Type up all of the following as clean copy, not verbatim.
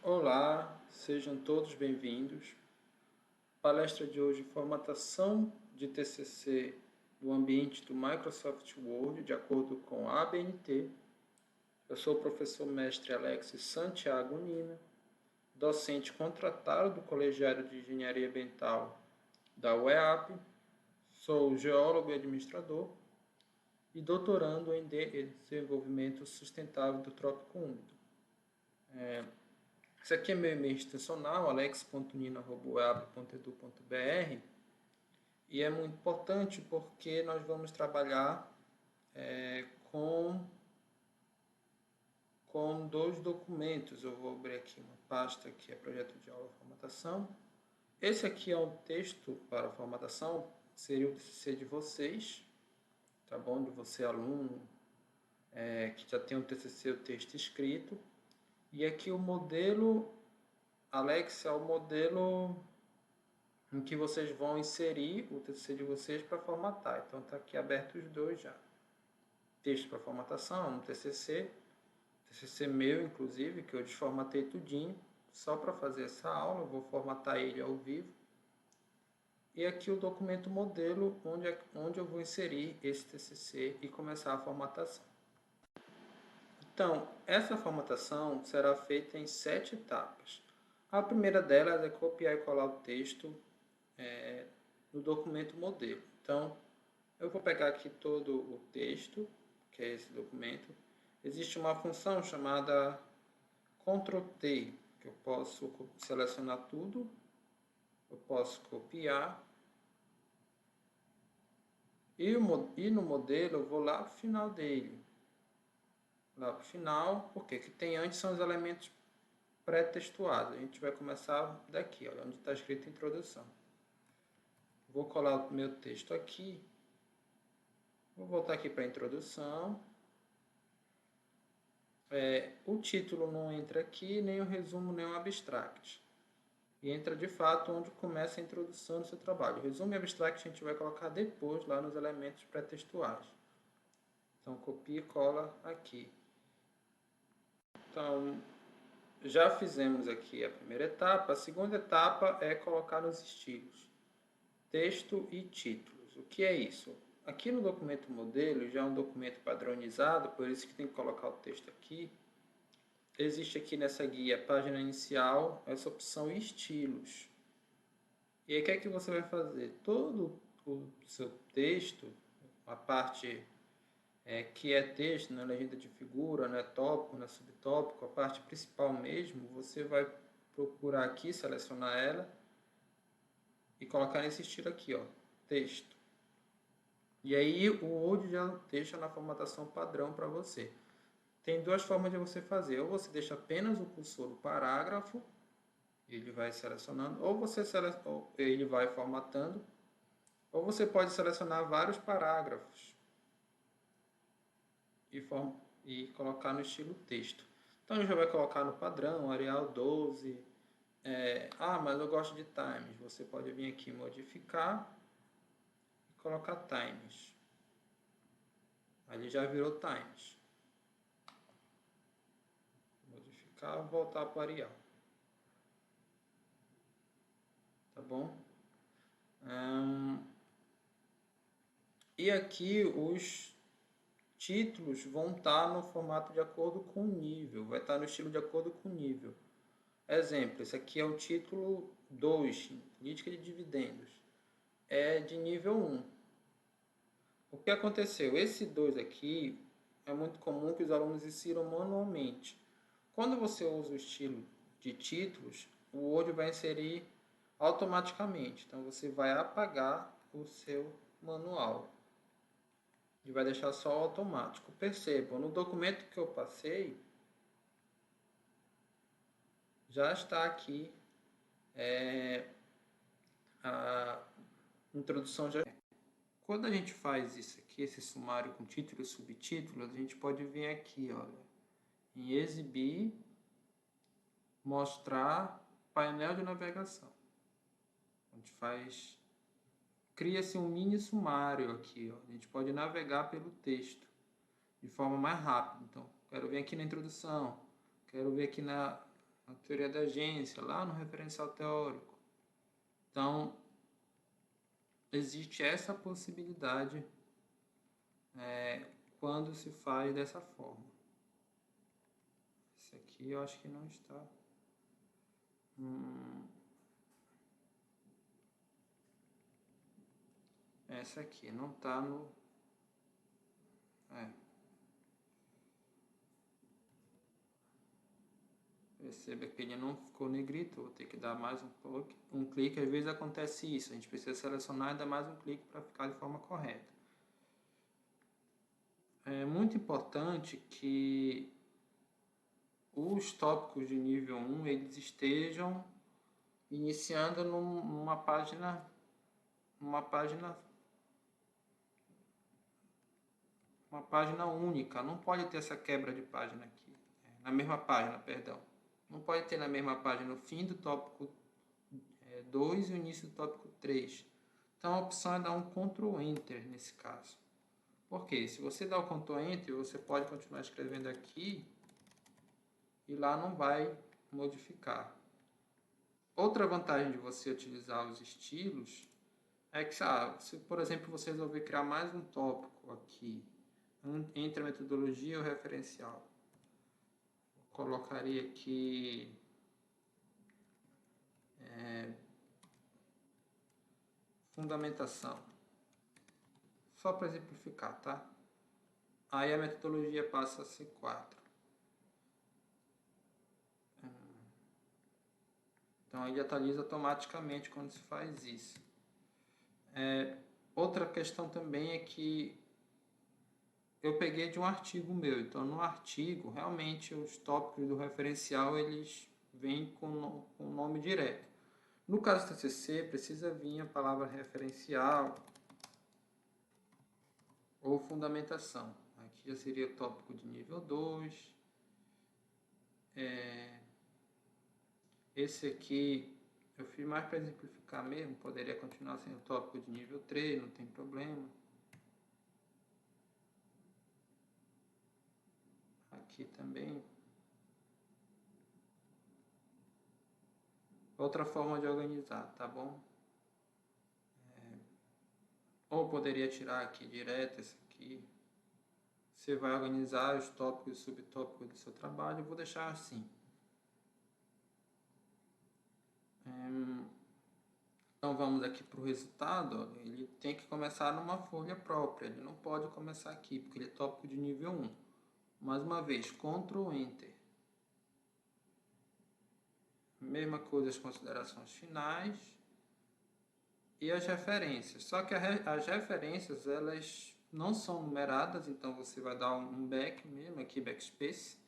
Olá, sejam todos bem-vindos. Palestra de hoje, formatação de TCC no ambiente do Microsoft Word, de acordo com a ABNT. Eu sou o professor mestre Alex Santiago Nina, docente contratado do Colegiado de Engenharia Ambiental da UEAP, sou geólogo e administrador e doutorando em desenvolvimento sustentável do trópico úmido. Esse aqui é meu e-mail institucional, alex.nina@eab.edu.br, e é muito importante porque nós vamos trabalhar com dois documentos. Eu vou abrir aqui uma pasta que é projeto de aula formatação. Esse aqui é um texto para formatação, seria o TCC de vocês, tá bom? De você, aluno, que já tem o TCC, o texto escrito. E aqui o modelo, Alex, é o modelo em que vocês vão inserir o TCC de vocês para formatar. Então está aqui aberto os dois já. Texto para formatação, um TCC meu inclusive, que eu desformatei tudinho, só para fazer essa aula, eu vou formatar ele ao vivo. E aqui o documento modelo, onde eu vou inserir esse TCC e começar a formatação. Então, essa formatação será feita em 7 etapas. A primeira delas é copiar e colar o texto no documento modelo. Então, eu vou pegar aqui todo o texto, que é esse documento. Existe uma função chamada Ctrl+T, que eu posso selecionar tudo, eu posso copiar, e no modelo eu vou lá para o final dele. Lá para o final, porque o que tem antes são os elementos pré-textuados. A gente vai começar daqui, olha, onde está escrito introdução. Vou colar o meu texto aqui. Vou voltar aqui para a introdução. O título não entra aqui, nem o resumo, nem o abstract. E entra de fato onde começa a introdução do seu trabalho. O resumo e abstract a gente vai colocar depois lá nos elementos pré-textuais. Então copia e cola aqui. Então já fizemos aqui a primeira etapa. A segunda etapa é colocar nos estilos texto e títulos. O que é isso? Aqui no documento modelo, já é um documento padronizado, por isso que tem que colocar o texto aqui. Existe aqui nessa guia, página inicial, essa opção estilos. E aí o que é que você vai fazer? Todo o seu texto, a parte que é texto, não é legenda de figura, não é tópico, não é subtópico, a parte principal mesmo, você vai procurar aqui, selecionar ela e colocar nesse estilo aqui, ó, texto. E aí o Word já deixa na formatação padrão para você. Tem duas formas de você fazer. Ou você deixa apenas o cursor no parágrafo, ele vai selecionando, ou ele vai formatando, ou você pode selecionar vários parágrafos e colocar no estilo texto. Então ele já vai colocar no padrão, Arial 12. Mas eu gosto de times. Você pode vir aqui modificar e colocar times. Ali já virou times. Modificar, voltar para o Arial. Tá bom? E aqui os títulos vão estar no formato de acordo com o nível, vai estar no estilo de acordo com o nível. Exemplo, esse aqui é o título 2, política de dividendos, é de nível 1. O que aconteceu? Esse 2 aqui é muito comum que os alunos insiram manualmente. Quando você usa o estilo de títulos, o Word vai inserir automaticamente. Então você vai apagar o seu manual e vai deixar só o automático. Percebam, no documento que eu passei, já está aqui a introdução. Quando a gente faz isso aqui, esse sumário com título e subtítulos, a gente pode vir aqui, olha, em exibir, mostrar painel de navegação. A gente cria-se um mini sumário aqui, ó. A gente pode navegar pelo texto de forma mais rápida. Então, quero ver aqui na introdução, quero ver aqui na na teoria da agência, lá no referencial teórico. Então, existe essa possibilidade quando se faz dessa forma. Esse aqui eu acho que não está. Essa aqui não está no... Perceba que ele não ficou negrito, vou ter que dar mais um clique. Às vezes acontece isso, a gente precisa selecionar e dar mais um clique para ficar de forma correta. É muito importante que os tópicos de nível 1 eles estejam iniciando numa página única. Não pode ter essa quebra de página aqui, na mesma página, perdão. Não pode ter na mesma página o fim do tópico 2 e o início do tópico 3. Então a opção é dar um Ctrl Enter nesse caso. Por quê? Se você dá o Ctrl Enter, você pode continuar escrevendo aqui e lá não vai modificar. Outra vantagem de você utilizar os estilos é que, se por exemplo você resolver criar mais um tópico aqui, entre a metodologia e o referencial, colocaria aqui fundamentação, só para exemplificar, tá? Aí a metodologia passa a ser 4. Então ele atualiza automaticamente quando se faz isso. Outra questão também é que eu peguei de um artigo meu, então no artigo realmente os tópicos do referencial eles vêm com o nome direto. No caso do TCC precisa vir a palavra referencial ou fundamentação. Aqui já seria o tópico de nível 2. Esse aqui eu fiz mais para exemplificar mesmo, poderia continuar sendo o tópico de nível 3, não tem problema. Aqui também. Outra forma de organizar, tá bom? Ou poderia tirar aqui direto esse aqui. Você vai organizar os tópicos e subtópicos do seu trabalho. Eu vou deixar assim. Então vamos aqui para o resultado. Ele tem que começar numa folha própria. Ele não pode começar aqui, porque ele é tópico de nível 1. Mais uma vez, Ctrl Enter. Mesma coisa as considerações finais e as referências. Só que as referências elas não são numeradas, então você vai dar um back mesmo, aqui backspace,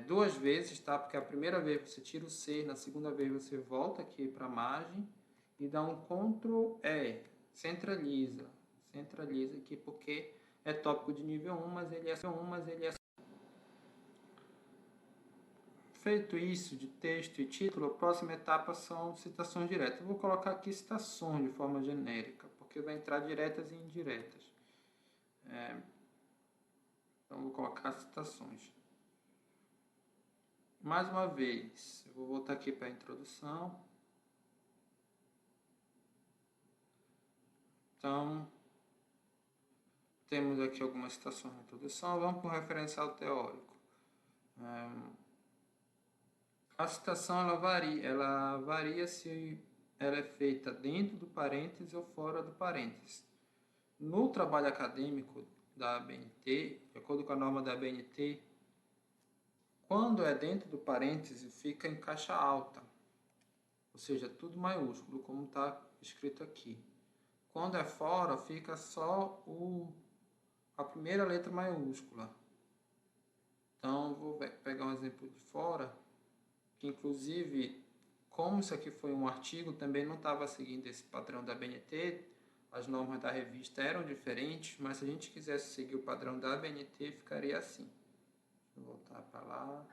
2 vezes, tá? Porque a primeira vez você tira o 6, na segunda vez você volta aqui para a margem e dá um Ctrl E, centraliza aqui porque é tópico de nível 1, mas ele é Feito isso de texto e título, a próxima etapa são citações diretas. Eu vou colocar aqui citações de forma genérica, porque vai entrar diretas e indiretas. Então, vou colocar citações. Mais uma vez, eu vou voltar aqui para a introdução. Então, temos aqui algumas citações na introdução. Vamos para o referencial teórico. A citação ela varia se ela é feita dentro do parêntese ou fora do parêntese. No trabalho acadêmico da ABNT, de acordo com a norma da ABNT, quando é dentro do parêntese fica em caixa alta, ou seja, tudo maiúsculo, como está escrito aqui. Quando é fora, fica só a primeira letra maiúscula. Então, vou pegar um exemplo de fora, que inclusive, como isso aqui foi um artigo, também não estava seguindo esse padrão da ABNT, as normas da revista eram diferentes, mas se a gente quisesse seguir o padrão da ABNT, ficaria assim. Deixa eu voltar para lá.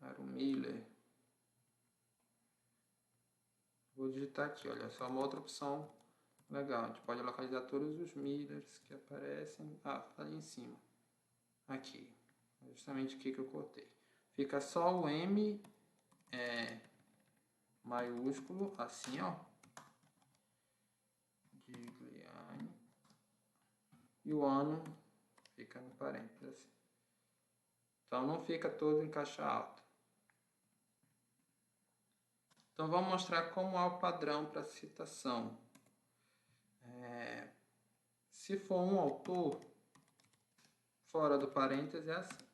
Era o Miller. Vou digitar aqui, olha só, uma outra opção Legal, a gente pode localizar todos os Millers que aparecem. Ah, tá ali em cima. Aqui. Justamente aqui que eu cortei. Fica só o M maiúsculo, assim, ó. Gigliani. E o ano fica no parênteses, assim. Então não fica todo em caixa alta. Então vamos mostrar como é o padrão para citação. Se for um autor, fora do parênteses é assim.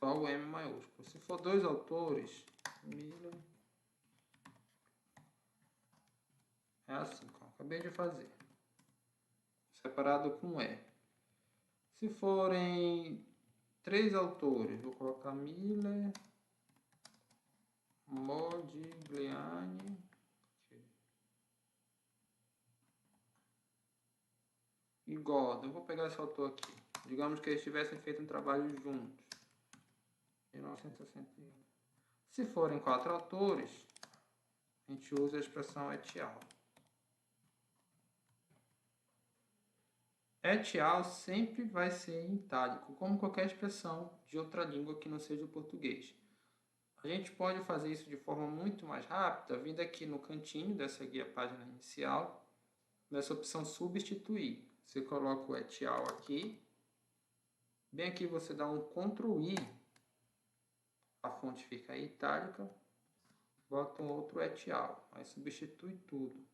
Só o M maiúsculo. Se for dois autores, Miller, é assim, como acabei de fazer. Separado com E. Se forem três autores, vou colocar Miller, Modigliani e Gordon. Vou pegar esse autor aqui. Digamos que eles tivessem feito um trabalho juntos. 1961. Se forem quatro autores, a gente usa a expressão et al. Et al sempre vai ser em itálico, como qualquer expressão de outra língua que não seja o português. A gente pode fazer isso de forma muito mais rápida, vindo aqui no cantinho dessa guia página inicial, nessa opção substituir. Você coloca o et al aqui, bem aqui você dá um Ctrl I, a fonte fica em itálica, bota um outro et al, aí substitui tudo.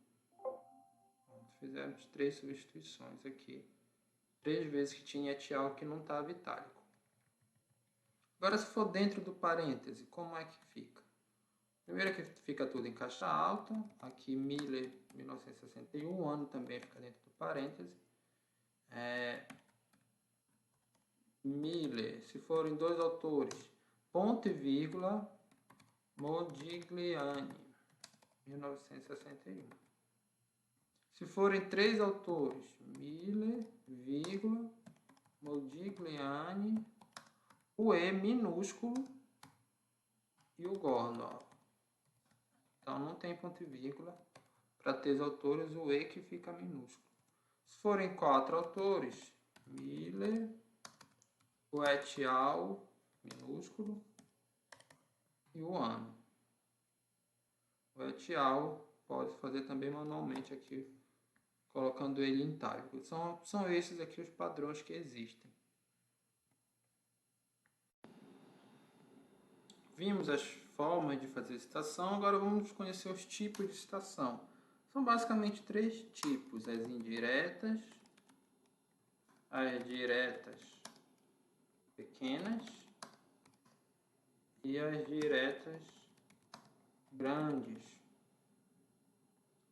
Fizemos 3 substituições aqui. 3 vezes que tinha et al que não estava itálico. Agora, se for dentro do parêntese, como é que fica? Primeiro aqui fica tudo em caixa alta. Aqui Miller, 1961, o ano também fica dentro do parêntese. Miller, se forem dois autores, ponto e vírgula, Modigliani, 1961. Se forem três autores, Miller, vírgula, Modigliani, o E minúsculo e o Gordon. Então não tem ponto e vírgula. Para ter os autores, o E que fica minúsculo. Se forem quatro autores, Miller, o et al, minúsculo, e o ano. O et al pode fazer também manualmente aqui, colocando ele em itálico. São esses aqui os padrões que existem. Vimos as formas de fazer citação, agora vamos conhecer os tipos de citação. São basicamente 3 tipos: as indiretas, as diretas pequenas e as diretas grandes.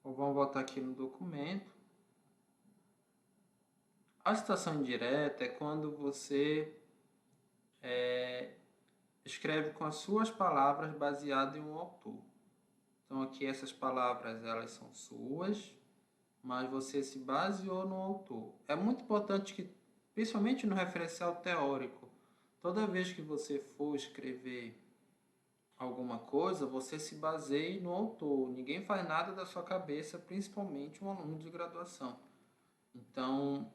Ou vamos voltar aqui no documento. A citação indireta é quando você escreve com as suas palavras baseado em um autor. Então aqui essas palavras elas são suas, mas você se baseou no autor. É muito importante que, principalmente no referencial teórico, toda vez que você for escrever alguma coisa, você se baseie no autor. Ninguém faz nada da sua cabeça, principalmente um aluno de graduação. Então,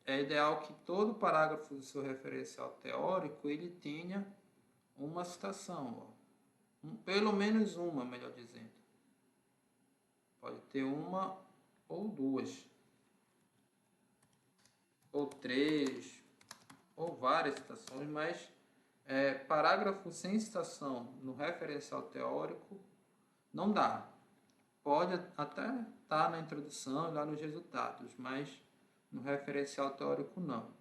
é ideal que todo parágrafo do seu referencial teórico ele tenha uma citação, pelo menos uma, melhor dizendo. Pode ter uma ou duas, ou 3, ou várias citações, mas parágrafo sem citação no referencial teórico não dá. Pode até estar na introdução e lá nos resultados, mas no referencial teórico não.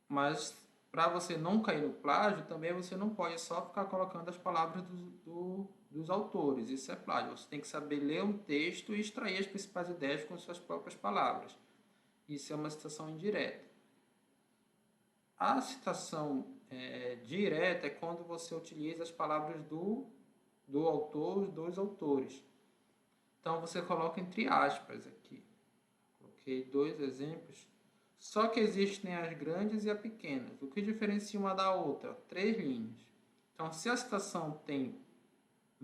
Mas para você não cair no plágio, também você não pode só ficar colocando as palavras dos autores. Isso é plágio. Você tem que saber ler um texto e extrair as principais ideias com suas próprias palavras. Isso é uma citação indireta. A citação direta é quando você utiliza as palavras do autor, dos autores. Então você coloca entre aspas aqui. Coloquei 2 exemplos. Só que existem as grandes e as pequenas. O que diferencia uma da outra? 3 linhas. Então, se a citação tem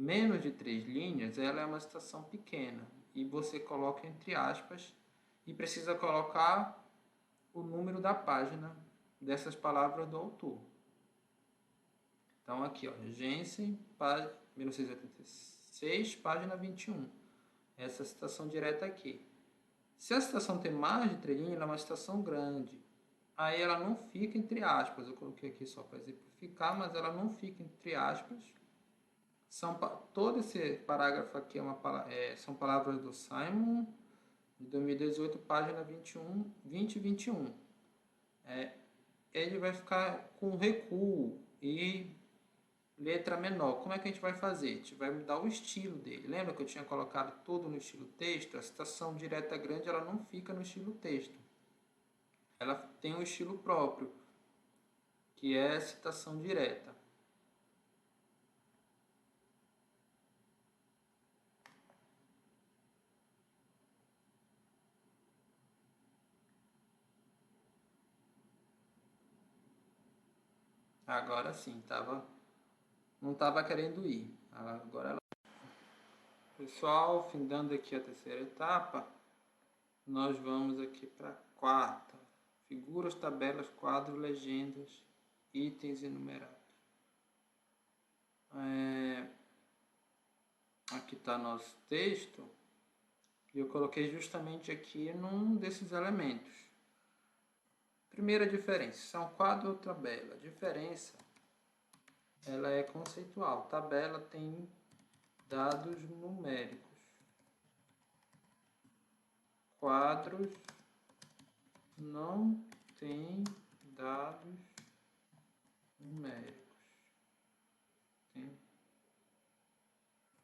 menos de 3 linhas, ela é uma citação pequena. E você coloca entre aspas e precisa colocar o número da página dessas palavras do autor. Então aqui, ó, Jensen, 1986, página 21. Essa citação direta aqui. Se a citação tem mais de 3 linhas, ela é uma citação grande. Aí ela não fica entre aspas. Eu coloquei aqui só para exemplificar, mas ela não fica entre aspas. Todo esse parágrafo aqui são palavras do Simon, de 2018, página 21, 20 e 21. Ele vai ficar com recuo e letra menor. Como é que a gente vai fazer? A gente vai mudar o estilo dele. Lembra que eu tinha colocado tudo no estilo texto? A citação direta grande ela não fica no estilo texto. Ela tem um estilo próprio, que é a citação direta. Agora sim, não estava querendo ir. Agora ela... Pessoal, findando aqui a terceira etapa, nós vamos aqui para a quarta. Figuras, tabelas, quadros, legendas, itens enumerados. Aqui está nosso texto. E eu coloquei justamente aqui num desses elementos. Primeira diferença, são quadro ou tabela. A diferença, ela é conceitual. Tabela tem dados numéricos. Quadros não tem dados numéricos.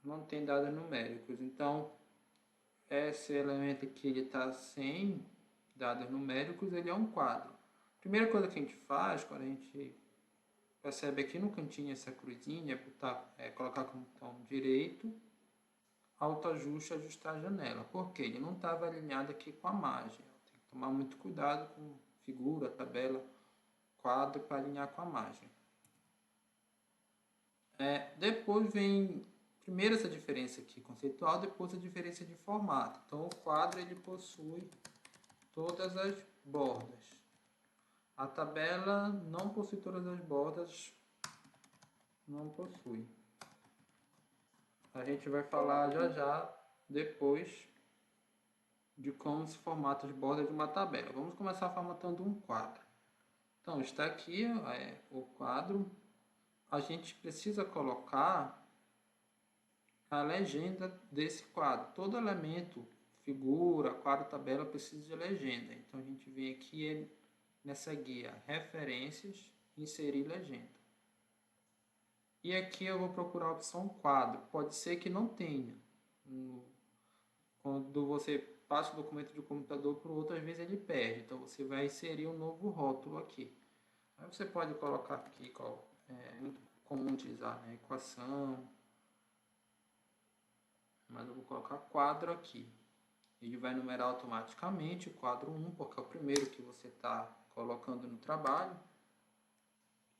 Não tem dados numéricos. Então, esse elemento aqui ele está sem dados numéricos, ele é um quadro. Primeira coisa que a gente faz, quando a gente percebe aqui no cantinho essa cruzinha, colocar como botão direito, autoajuste, ajustar a janela. Porque ele não estava alinhado aqui com a margem. Tem que tomar muito cuidado com figura, tabela, quadro para alinhar com a margem. Depois vem primeiro essa diferença aqui conceitual, depois a diferença de formato. Então o quadro ele possui todas as bordas. A tabela não possui todas as bordas, não possui. A gente vai falar já depois de como se formata as bordas de uma tabela. Vamos começar formatando um quadro. Então está aqui o quadro. A gente precisa colocar a legenda desse quadro. Todo elemento, figura, quadro, tabela, precisa de legenda. Então a gente vem aqui nessa guia referências, inserir legenda. E aqui eu vou procurar a opção quadro. Pode ser que não tenha. Quando você passa o documento de um computador para o outro, às vezes ele perde. Então você vai inserir um novo rótulo aqui. Aí você pode colocar aqui como utilizar, né? Equação. Mas eu vou colocar quadro aqui. Ele vai numerar automaticamente o quadro 1, porque é o primeiro que você está colocando no trabalho.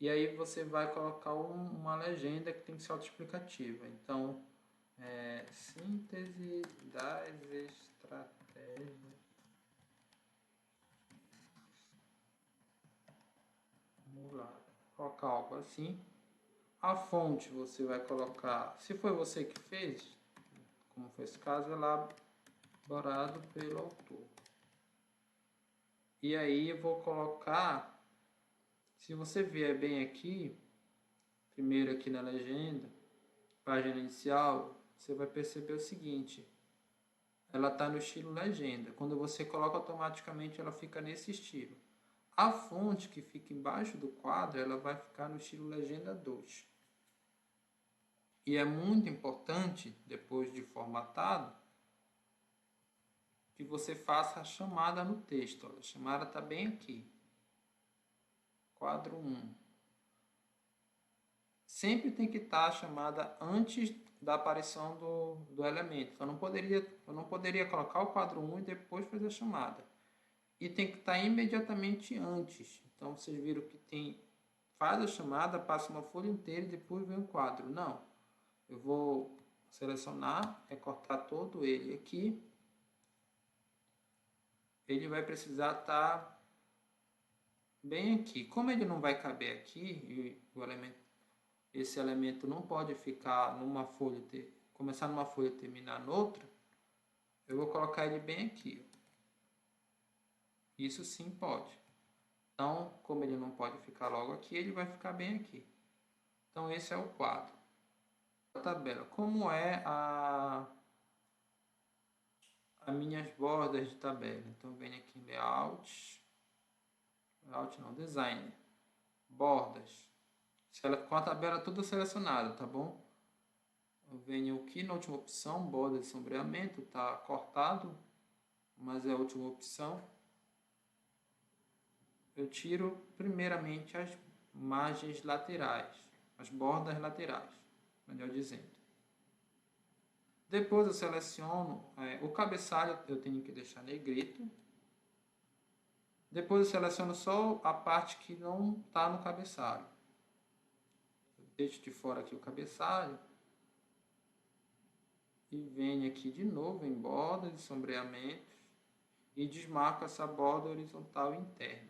E aí você vai colocar uma legenda que tem que ser autoexplicativa. Então, síntese das estratégias. Vamos lá, colocar algo assim. A fonte você vai colocar, se foi você que fez, como foi esse caso, elaborado pelo autor. E aí eu vou colocar, se você vier bem aqui, primeiro aqui na legenda, página inicial, você vai perceber o seguinte, ela está no estilo legenda. Quando você coloca automaticamente, ela fica nesse estilo. A fonte que fica embaixo do quadro, ela vai ficar no estilo legenda 2. E é muito importante, depois de formatado, que você faça a chamada no texto. A chamada está bem aqui. Quadro 1. Sempre tem que estar a chamada antes da aparição do elemento. Então, eu não poderia colocar o quadro 1 e depois fazer a chamada. E tem que estar imediatamente antes. Então, vocês viram que faz a chamada, passa uma folha inteira e depois vem o quadro. Não. Eu vou selecionar, recortar todo ele aqui. Ele vai precisar estar bem aqui. Como ele não vai caber aqui, e esse elemento não pode ficar numa folha, começar numa folha e terminar noutra, eu vou colocar ele bem aqui. Isso sim pode. Então, como ele não pode ficar logo aqui, ele vai ficar bem aqui. Então, esse é o quadro. A tabela. Como é as minhas bordas de tabela? Então, venho aqui em Layout. Layout não, Design. Bordas. Com a tabela toda selecionada, tá bom? Eu venho aqui na última opção, borda de sombreamento, tá cortado, mas é a última opção. Eu tiro primeiramente as margens laterais, as bordas laterais, melhor dizendo. Depois eu seleciono o cabeçalho, eu tenho que deixar negrito. Depois eu seleciono só a parte que não está no cabeçalho. Eu deixo de fora aqui o cabeçalho. E venho aqui de novo em borda de sombreamento e desmarco essa borda horizontal interna.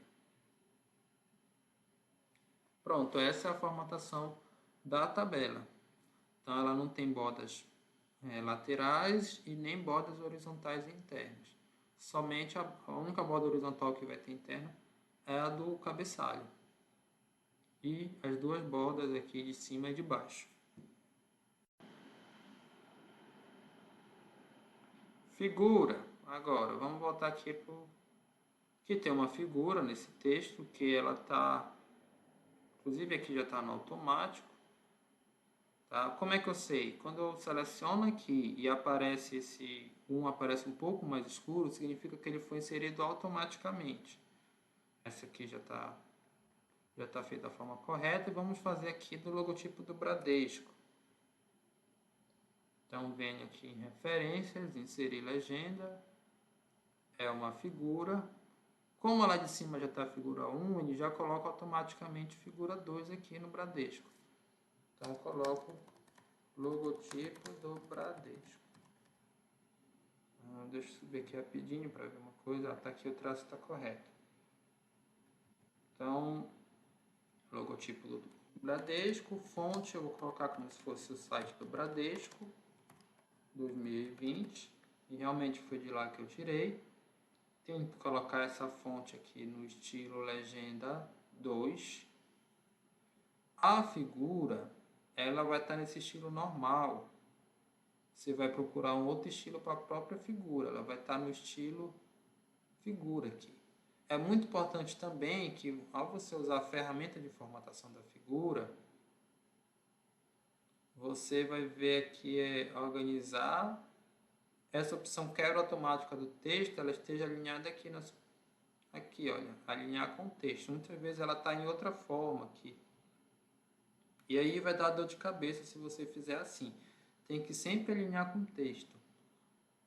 Pronto, essa é a formatação da tabela. Então ela não tem bordas laterais e nem bordas horizontais internas. Somente a única borda horizontal que vai ter interna é a do cabeçalho. E as duas bordas aqui de cima e de baixo. Figura. Agora, vamos voltar aqui para que tem uma figura nesse texto que ela está, inclusive aqui já está no automático. Tá? Como é que eu sei? Quando eu seleciono aqui e aparece aparece um pouco mais escuro, significa que ele foi inserido automaticamente. Essa aqui já está feita da forma correta e vamos fazer aqui do logotipo do Bradesco. Então, venho aqui em referências, inserir legenda, é uma figura. Como lá de cima já está a figura 1, ele já coloca automaticamente figura 2 aqui no Bradesco. Então, eu coloco logotipo do Bradesco. Deixa eu subir aqui rapidinho para ver uma coisa. Tá aqui, o traço está correto. Então, logotipo do Bradesco, fonte eu vou colocar como se fosse o site do Bradesco 2020, e realmente foi de lá que eu tirei. Tenho que colocar essa fonte aqui no estilo legenda 2. A figura, ela vai estar nesse estilo normal. Você vai procurar um outro estilo para a própria figura, ela vai estar no estilo figura aqui. É muito importante também que, ao você usar a ferramenta de formatação da figura, você vai ver aqui organizar. Essa opção quebra automática do texto, ela esteja alinhada aqui, olha, alinhar com o texto. Muitas vezes ela está em outra forma aqui. E aí vai dar dor de cabeça se você fizer assim. Tem que sempre alinhar com o texto.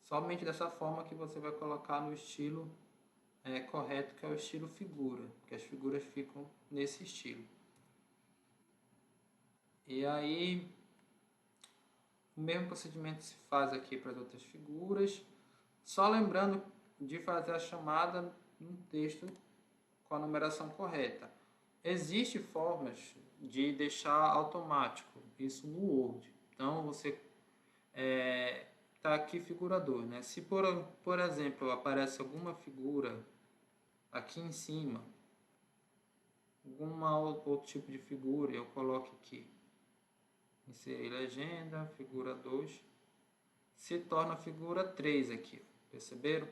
Somente dessa forma que você vai colocar no estilo correto, que é o estilo figura, que as figuras ficam nesse estilo. E aí, o mesmo procedimento se faz aqui para as outras figuras, só lembrando de fazer a chamada no texto com a numeração correta. Existem formas de deixar automático isso no Word. Então, você está aqui figura 2, né? Se, por exemplo, aparece alguma figura aqui em cima, outro tipo de figura, eu coloco aqui, inserir legenda, figura 2, se torna figura 3 aqui, perceberam?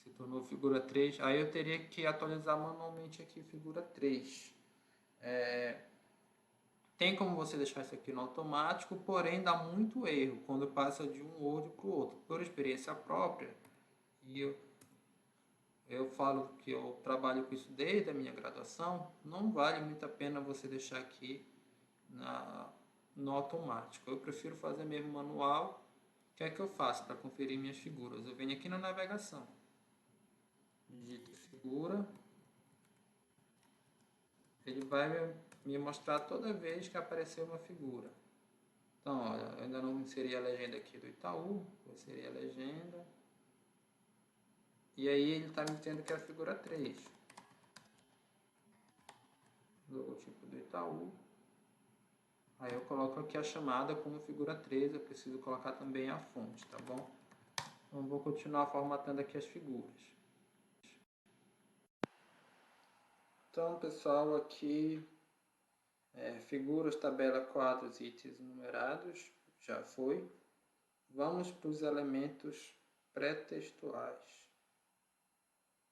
Se tornou figura 3, aí eu teria que atualizar manualmente aqui figura 3. Tem como você deixar isso aqui no automático, porém dá muito erro quando passa de um Word para o outro. Por experiência própria, e eu falo que eu trabalho com isso desde a minha graduação, não vale muito a pena você deixar aqui no automático. Eu prefiro fazer mesmo manual. O que é que eu faço para conferir minhas figuras? Eu venho aqui na navegação, digito figura, ele vai me mostrar toda vez que aparecer uma figura. Então, olha, eu ainda não inseri a legenda aqui do Itaú, vou inserir a legenda. E aí ele está me dizendo que é a figura 3. Logotipo do Itaú. Aí eu coloco aqui a chamada como figura 3, eu preciso colocar também a fonte, tá bom? Então vou continuar formatando aqui as figuras. Então, pessoal, aqui figuras, tabela, quadros, itens numerados, já foi. Vamos para os elementos pré-textuais.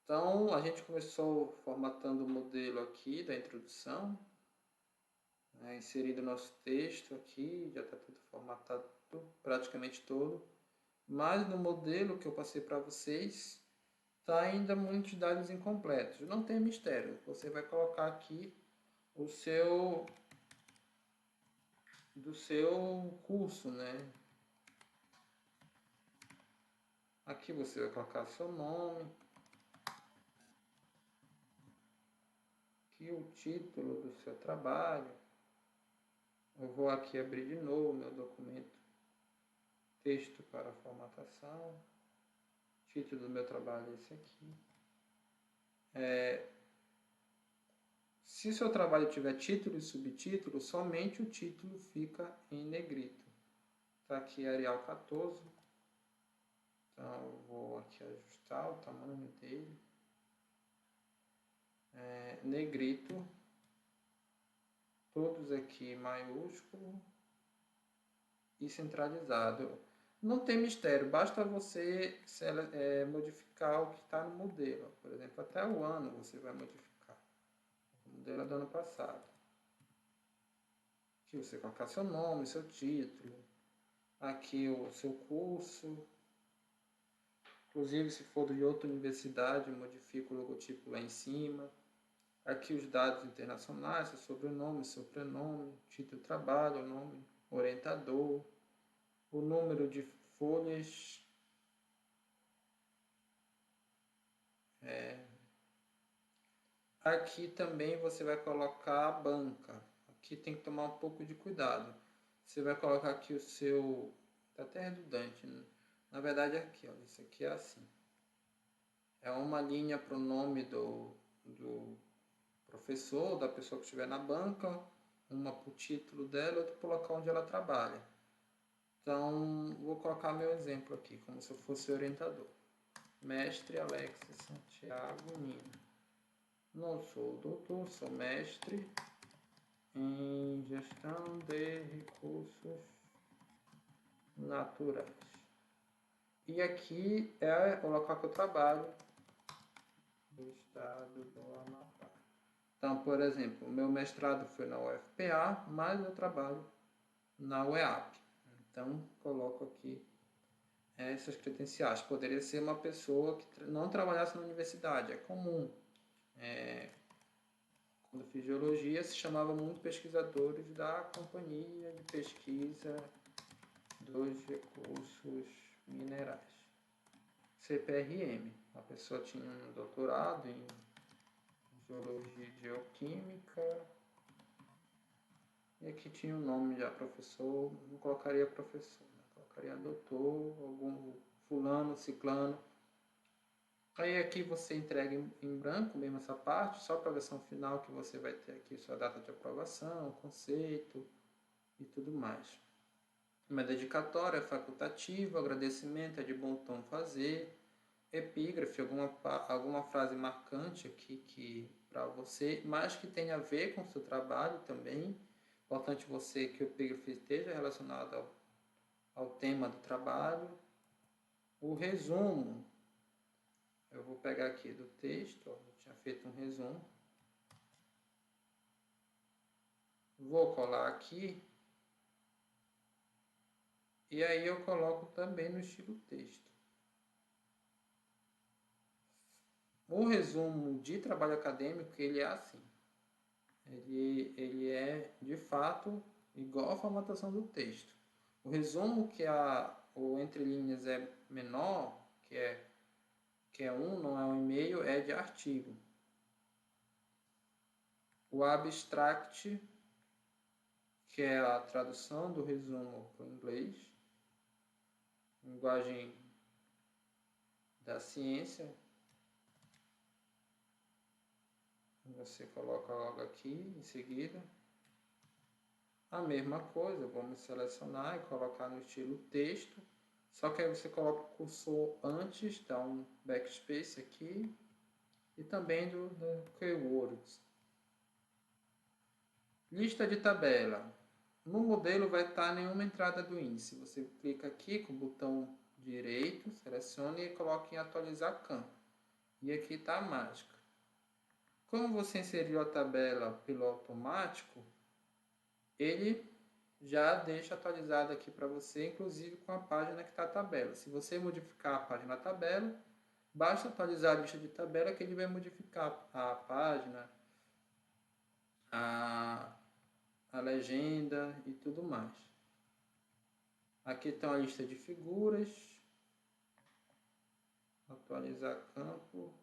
Então, a gente começou formatando o modelo aqui da introdução, inserido nosso texto aqui, já está tudo formatado, praticamente todo. Mas no modelo que eu passei para vocês, está ainda muitos dados incompletos. Não tem mistério, você vai colocar aqui o seu do seu curso, né? Aqui você vai colocar seu nome, aqui o título do seu trabalho. Eu vou aqui abrir de novo meu documento, texto para formatação, título do meu trabalho é esse aqui. Se seu trabalho tiver título e subtítulo, somente o título fica em negrito. Está aqui Arial 14. Então, eu vou aqui ajustar o tamanho dele. Negrito. Todos aqui maiúsculo e centralizado. Não tem mistério, basta você modificar o que está no modelo. Por exemplo, até o ano você vai modificar. O modelo é do ano passado. Aqui você colocar seu nome, seu título. Aqui o seu curso. Inclusive, se for de outra universidade, modifica o logotipo lá em cima. Aqui os dados internacionais, seu sobrenome, seu prenome, título de trabalho, nome, orientador, o número de folhas, aqui também você vai colocar a banca. Aqui tem que tomar um pouco de cuidado. Você vai colocar aqui o seu... Está até redundante, né? Na verdade é aqui, ó, isso aqui é assim. É uma linha para o nome do professor, da pessoa que estiver na banca, uma para o título dela, outra para o local onde ela trabalha. Então, vou colocar meu exemplo aqui, como se eu fosse orientador. Mestre Alexis Santiago Nino. Não sou doutor, sou mestre em gestão de recursos naturais. E aqui é o local que eu trabalho, do estado do Amapá. Então, por exemplo, o meu mestrado foi na UFPA, mas eu trabalho na UEAP. Então, coloco aqui essas credenciais. Poderia ser uma pessoa que não trabalhasse na universidade, é comum. Quando eu fiz geologia, se chamava muito pesquisadores da Companhia de Pesquisa dos Recursos Minerais, CPRM. A pessoa tinha um doutorado em geologia e geoquímica, e aqui tinha o nome já, professor, não colocaria professor, né? Colocaria doutor, algum fulano, ciclano. Aí aqui você entrega em branco mesmo essa parte, só para a versão final que você vai ter aqui sua data de aprovação, conceito e tudo mais. Uma dedicatória facultativa, agradecimento, é de bom tom fazer, epígrafe, alguma frase marcante aqui para você, mas que tenha a ver com o seu trabalho também. Importante você que o epígrafe esteja relacionado ao tema do trabalho. O resumo, eu vou pegar aqui do texto, ó, eu tinha feito um resumo. Vou colar aqui. E aí eu coloco também no estilo texto. O resumo de trabalho acadêmico, ele é assim. Ele é, de fato, igual à formatação do texto. O resumo que o entre linhas é menor, que é 1, não é 1,5, é de artigo. O abstract, que é a tradução do resumo para o inglês, linguagem da ciência. Você coloca logo aqui em seguida. A mesma coisa, vamos selecionar e colocar no estilo texto. Só que aí você coloca o cursor antes, dá um backspace aqui. E também do keywords. Lista de tabela. No modelo vai estar nenhuma entrada do índice. Você clica aqui com o botão direito, selecione e coloca em atualizar campo. E aqui está a mágica. Como você inseriu a tabela pelo automático, ele já deixa atualizado aqui para você, inclusive com a página que está a tabela. Se você modificar a página da tabela, basta atualizar a lista de tabela que ele vai modificar a página, a legenda e tudo mais. Aqui está a lista de figuras. Atualizar campo.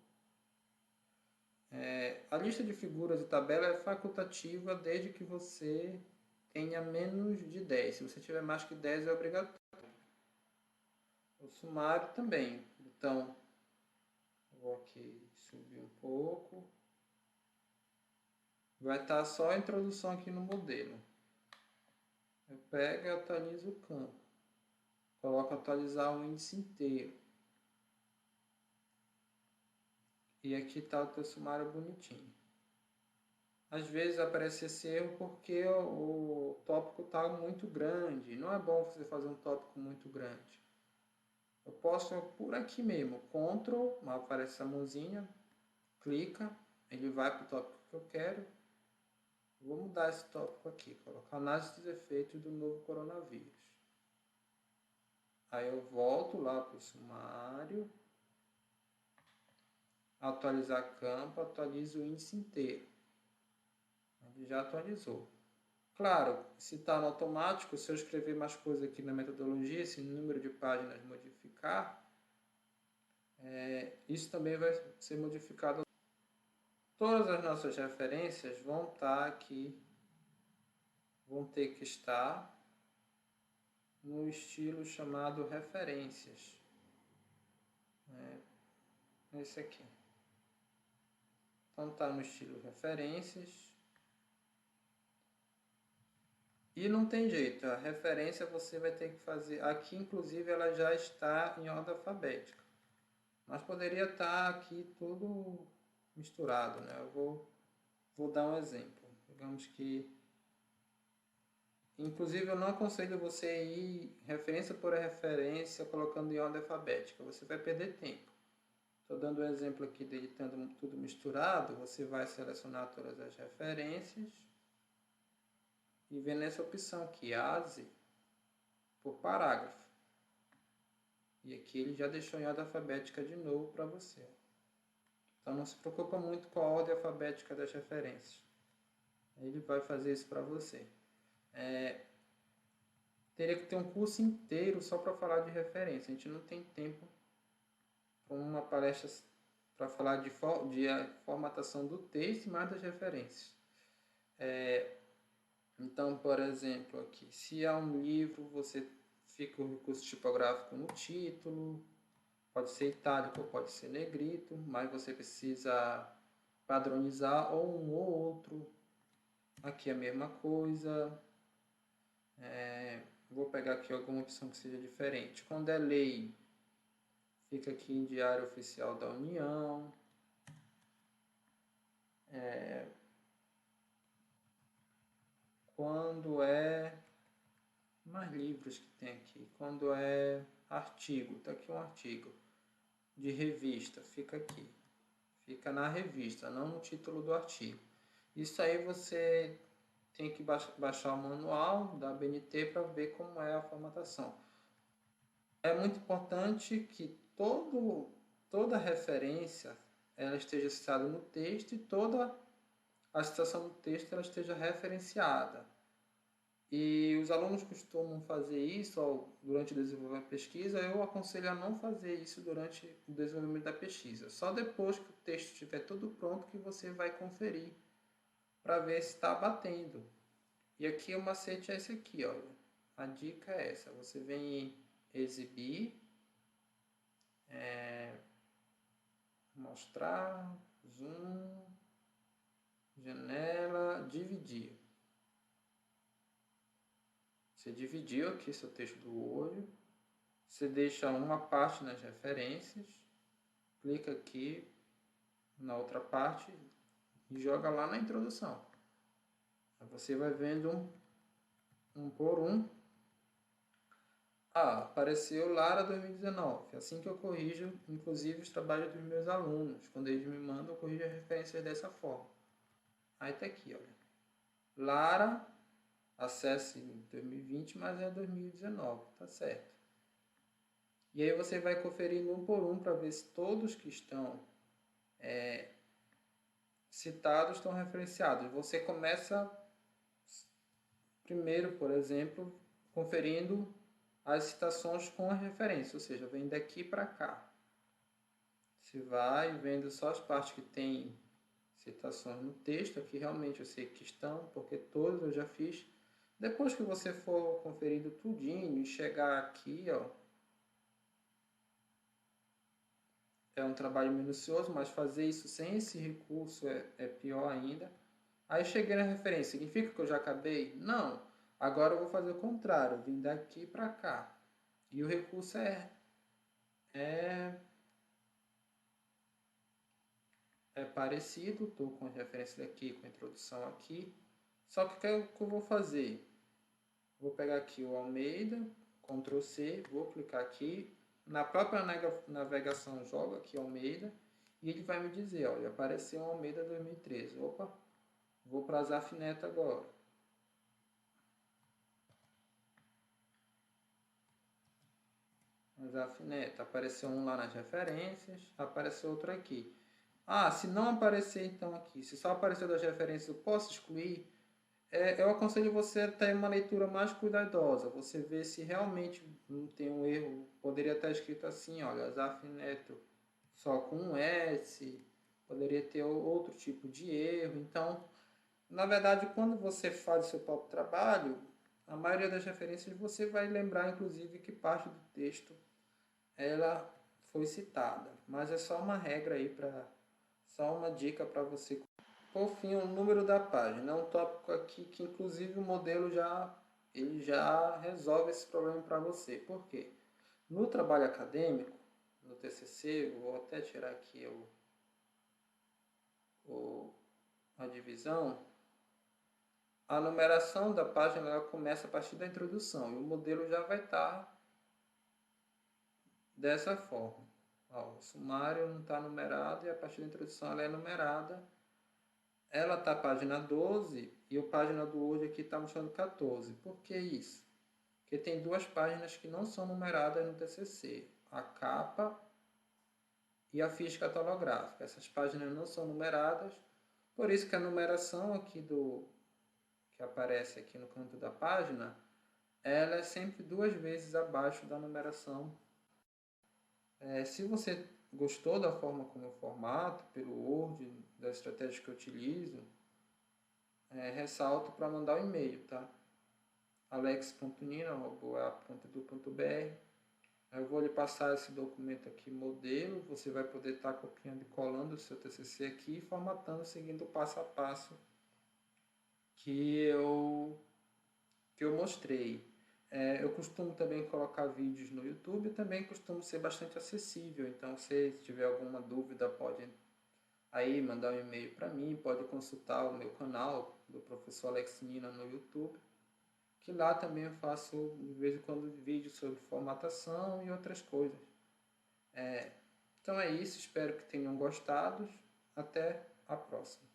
A lista de figuras e tabela é facultativa desde que você tenha menos de 10. Se você tiver mais que 10 é obrigatório. O sumário também. Então, vou aqui subir um pouco. Vai estar só a introdução aqui no modelo. Eu pego e atualizo o campo. Coloco atualizar o índice inteiro. E aqui está o teu sumário bonitinho. Às vezes aparece esse erro porque o tópico está muito grande. Não é bom você fazer um tópico muito grande. Eu posso por aqui mesmo, Ctrl, aparece essa mãozinha, clica, ele vai para o tópico que eu quero. Vou mudar esse tópico aqui, colocar análise dos efeitos do novo coronavírus. Aí eu volto lá para o sumário, atualizar campo, atualizo o índice inteiro. Ele já atualizou. Claro, se está no automático, se eu escrever mais coisa aqui na metodologia, esse número de páginas modificar, isso também vai ser modificado. Todas as nossas referências vão estar aqui, vão ter que estar no estilo chamado referências. Esse aqui. Então está no estilo referências. E não tem jeito, a referência você vai ter que fazer. Aqui, inclusive, ela já está em ordem alfabética. Mas poderia estar aqui tudo misturado, né? Eu vou dar um exemplo. Digamos que... Inclusive, eu não aconselho você ir referência por referência, colocando em ordem alfabética. Você vai perder tempo. Estou dando um exemplo aqui dele estando tudo misturado. Você vai selecionar todas as referências. E vem nessa opção aqui, ASE, por parágrafo. E aqui ele já deixou em ordem alfabética de novo para você. Então não se preocupa muito com a ordem alfabética das referências. Ele vai fazer isso para você. Teria que ter um curso inteiro só para falar de referência. A gente não tem tempo para uma palestra para falar de formatação do texto e mais das referências. Então, por exemplo, aqui, se há um livro, você fica o recurso tipográfico no título, pode ser itálico ou pode ser negrito, mas você precisa padronizar ou um ou outro. Aqui a mesma coisa. Vou pegar aqui alguma opção que seja diferente. Quando é lei, fica aqui em Diário Oficial da União. Quando é... mais livros que tem aqui. Quando é artigo, tá aqui um artigo. De revista, fica aqui. Fica na revista, não no título do artigo. Isso aí você tem que baixar o manual da ABNT para ver como é a formatação. É muito importante que toda referência ela esteja citada no texto e toda a citação do texto ela esteja referenciada. E os alunos costumam fazer isso durante o desenvolvimento da pesquisa. Eu aconselho a não fazer isso durante o desenvolvimento da pesquisa. Só depois que o texto estiver tudo pronto que você vai conferir para ver se está batendo. E aqui o macete é esse aqui, olha. A dica é essa, você vem em exibir, mostrar, zoom, janela, dividir. Você dividiu aqui seu texto do olho, você deixa uma parte nas referências, clica aqui na outra parte e joga lá na introdução. Aí você vai vendo um por um. Ah, apareceu Lara 2019. Assim que eu corrijo, inclusive, os trabalhos dos meus alunos. Quando eles me mandam, eu corrijo as referências dessa forma. Aí tá aqui, olha. Lara, acesse 2020, mas é 2019, tá certo. E aí você vai conferindo um por um para ver se todos que estão citados estão referenciados. Você começa primeiro, por exemplo, conferindo as citações com a referência, ou seja, vem daqui para cá. Você vai vendo só as partes que tem citações no texto, aqui realmente eu sei que estão, porque todos eu já fiz. Depois que você for conferindo tudinho e chegar aqui, ó, é um trabalho minucioso, mas fazer isso sem esse recurso é pior ainda. Aí cheguei na referência, significa que eu já acabei? Não. Agora eu vou fazer o contrário, vim daqui para cá. E o recurso é parecido, estou com a referência daqui, com a introdução aqui. Só que o que eu vou fazer? Vou pegar aqui o Almeida, Ctrl C, vou clicar aqui. Na própria navegação, jogo aqui Almeida e ele vai me dizer, olha, apareceu Almeida 2013. Opa, vou para Azaf Neto agora. Azaf Neto, apareceu um lá nas referências, apareceu outro aqui. Ah, se não aparecer então aqui, se só aparecer das referências, eu posso excluir? Eu aconselho você a ter uma leitura mais cuidadosa, você vê se realmente não tem um erro. Poderia estar escrito assim, olha, Azaf Neto só com um S, poderia ter outro tipo de erro. Então, na verdade, quando você faz o seu próprio trabalho, a maioria das referências você vai lembrar, inclusive, que parte do texto ela foi citada. Mas é só uma regra aí, só uma dica para você. Por fim, o número da página é um tópico aqui que, inclusive, o modelo ele já resolve esse problema para você. Por quê? No trabalho acadêmico, no TCC, vou até tirar aqui a divisão, a numeração da página ela começa a partir da introdução e o modelo já vai estar dessa forma. Ó, o sumário não está numerado e a partir da introdução ela é numerada. Ela está página 12 e a página do hoje aqui está mostrando 14. Por que isso? Porque tem duas páginas que não são numeradas no TCC. A capa e a ficha catalográfica. Essas páginas não são numeradas, por isso que a numeração aqui que aparece aqui no canto da página, ela é sempre duas vezes abaixo da numeração. Se você gostou da forma como eu formato, pelo Word, das estratégias que eu utilizo, ressalto para mandar o e-mail, tá? alex.nina@edu.br. Eu vou lhe passar esse documento aqui, modelo, você vai poder estar copiando e colando o seu TCC aqui e formatando seguindo o passo a passo que eu mostrei. Eu costumo também colocar vídeos no YouTube e também costumo ser bastante acessível, então se tiver alguma dúvida pode aí mandar um e-mail para mim, pode consultar o meu canal do professor Alex Nina no YouTube, que lá também eu faço de vez em quando vídeos sobre formatação e outras coisas. Então é isso, espero que tenham gostado. Até a próxima.